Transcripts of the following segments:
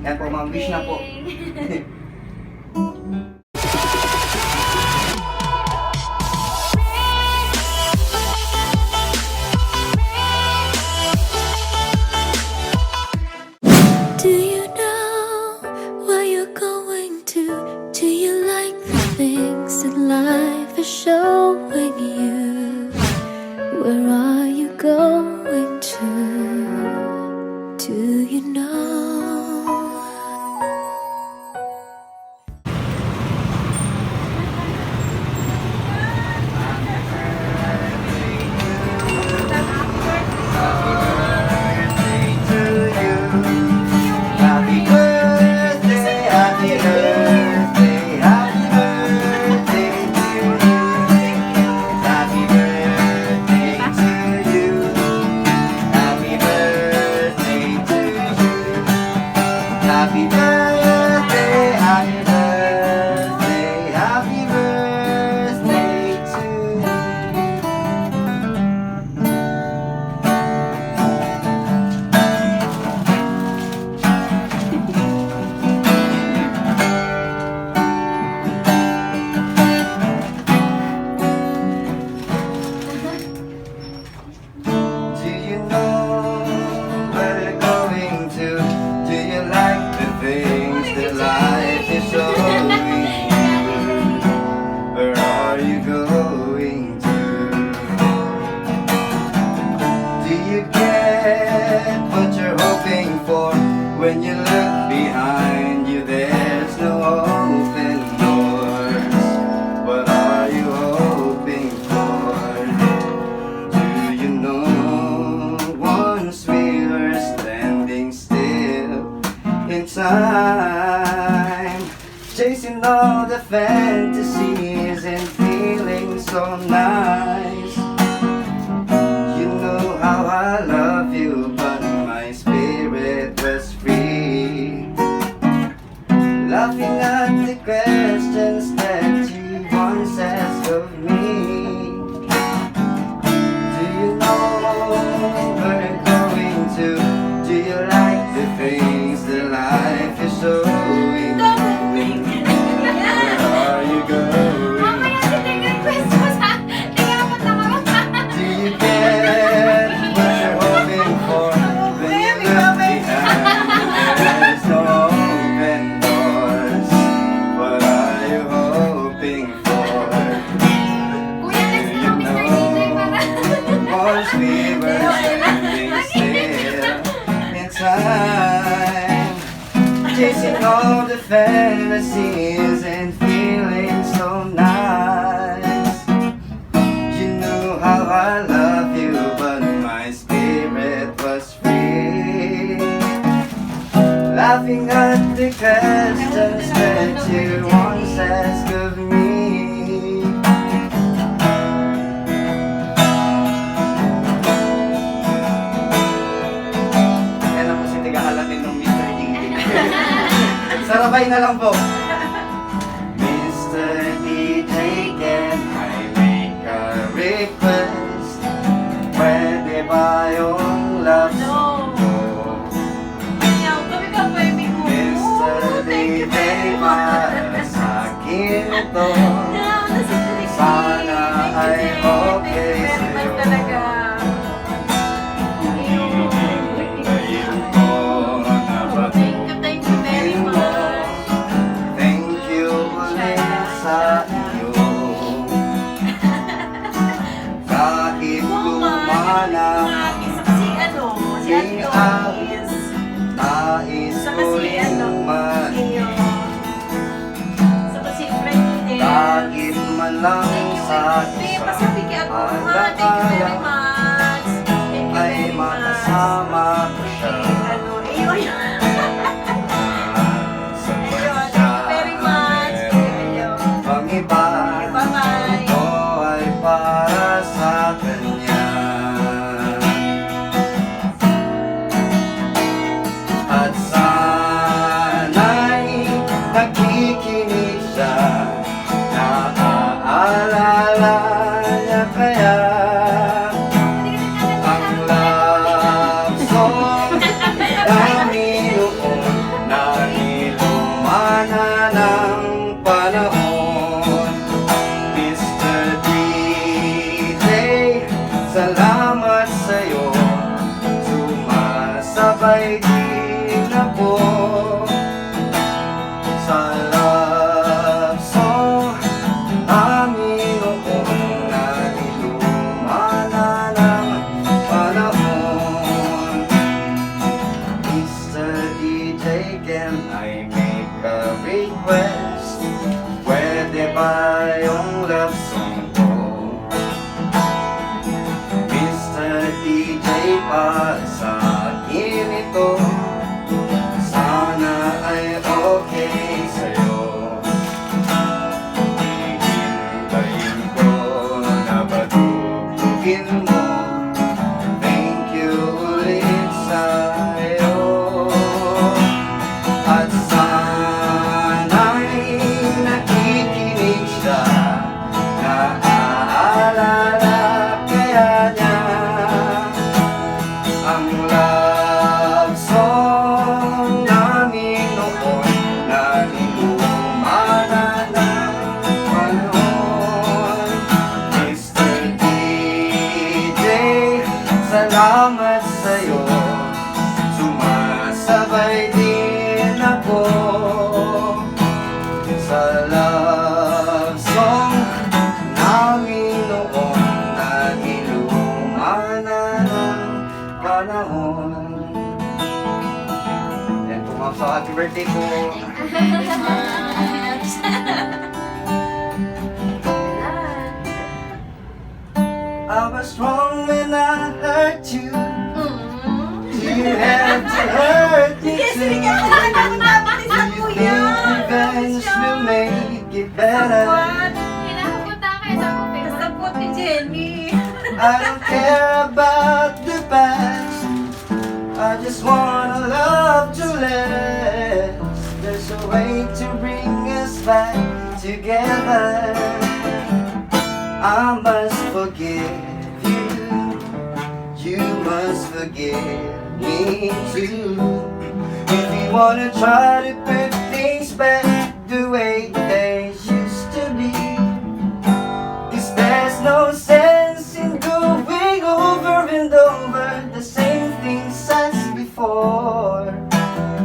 Yan po, ma'am. Wish na po. Do you know where you're going to? Do you like the things that life is showing you? Where are you going to? Do you know? Happy birthday, happy birthday, happy birthday to Do you know where you're going to? Do you like the things that life is showing you? Where are you going to? Do you get what you're hoping for? When you look behind you, there's no open doors. What are you hoping for? Do you know once we were standing still in time, chasing all the fantasies and feeling so nice? You know how I love you, but my spirit was free, laughing at the questions that you once asked of me. Do you know where you're going to? Do you like the things that life is showing you? Where are you going? Do you get what you're hoping for? When you look behind, there's no open doors. What are you hoping for? Once we were standing still in time, chasing all the fantasies and feeling so nice. You knew how I love you, but my spirit was free, laughing at the questions that you once asked of me. Yan ang po si Tigahalamin ng Mr. Ding. Sarabay na lang po. Mr. DJ, can I make a request? Pwede ba yung love song ko? Mr. DJ, para sa akin ito. Sana ay okay sa'yo. Thank you ulit sa iyo. Kahit lumana nais ko rin kahit man lang sa isang alakala ay makasama ko siya. Sa pagkakamit pang iba, ito ay para sa kanya. At sana'y nakikinig siya, naaalala niya kaya sumasabay din ako sa love song namin noong nalilumana ng panahon. Mr. DJ, can I make a request? Pwede ba yung love song ko? Mr. DJ, para sa akin ito, sana ay okay sa'yo. Hihintayin ko na batugtugin mo. Thank you ulit sa'yo. At sana'y nakikinig siya, naaalala kaya niya ang love song namin noon na nilumana ng panahon. Mr. DJ, salamat sa'yo, sumasabay din ako sa love song namin noon na nilumana ng panahon. Yan po ma'am, sa happy birthday po. I was wrong when I hurt you. You have to hurt me too. Do you think revenge will make it better? Kasabot ni Jenny. I don't care about the past, I just wanna love to last. There's a way to bring us back together. I must forgive you, you must forgive me too. If we wanna try to put things back the way they used to be, 'cause there's no sense in going over and over the same things as before.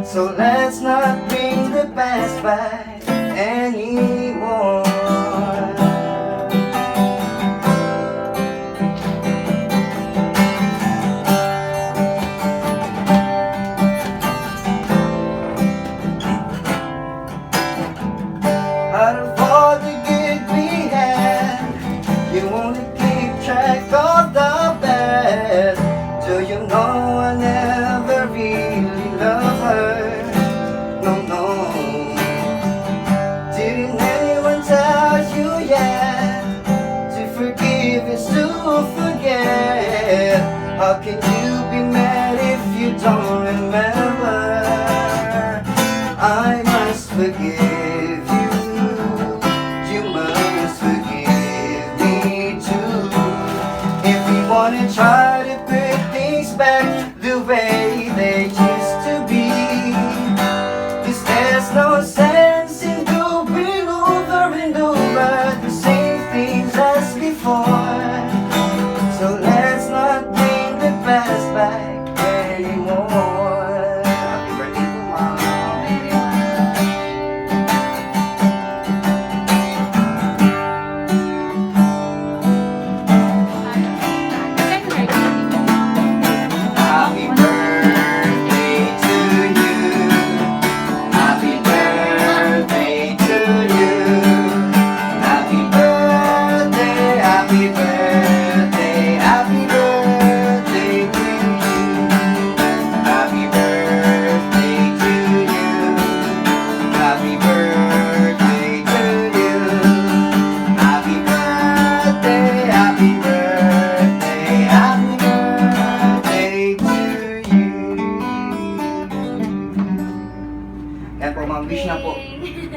So let's not bring the past back anymore. Out of all the good we had, you only keep track of the bad. Do you know I never really loved her? No, no. Didn't anyone tell you yet? To forgive is to forget. How can you be mad if you don't remember? I must forgive you, you must forgive me too. If we wanna try to put things back the way they used to be, 'cause there's no sense in going over and over the same things as before. So let's not bring the past back anymore. Happy birthday po, Mom. Happy birthday to you. Happy birthday to you. Happy birthday, happy birthday, happy birthday to you. Happy birthday to you. Happy birthday to you. Happy birthday, happy birthday, happy birthday to you. Yan po, ma'am. Wish na po. Thank you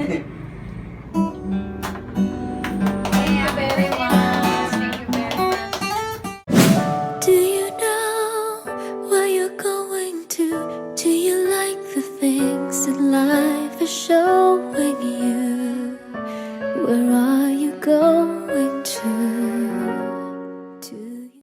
very much. Thank you very much. Do you know where you're going to? Do you like the things that life is showing you? Where are you going?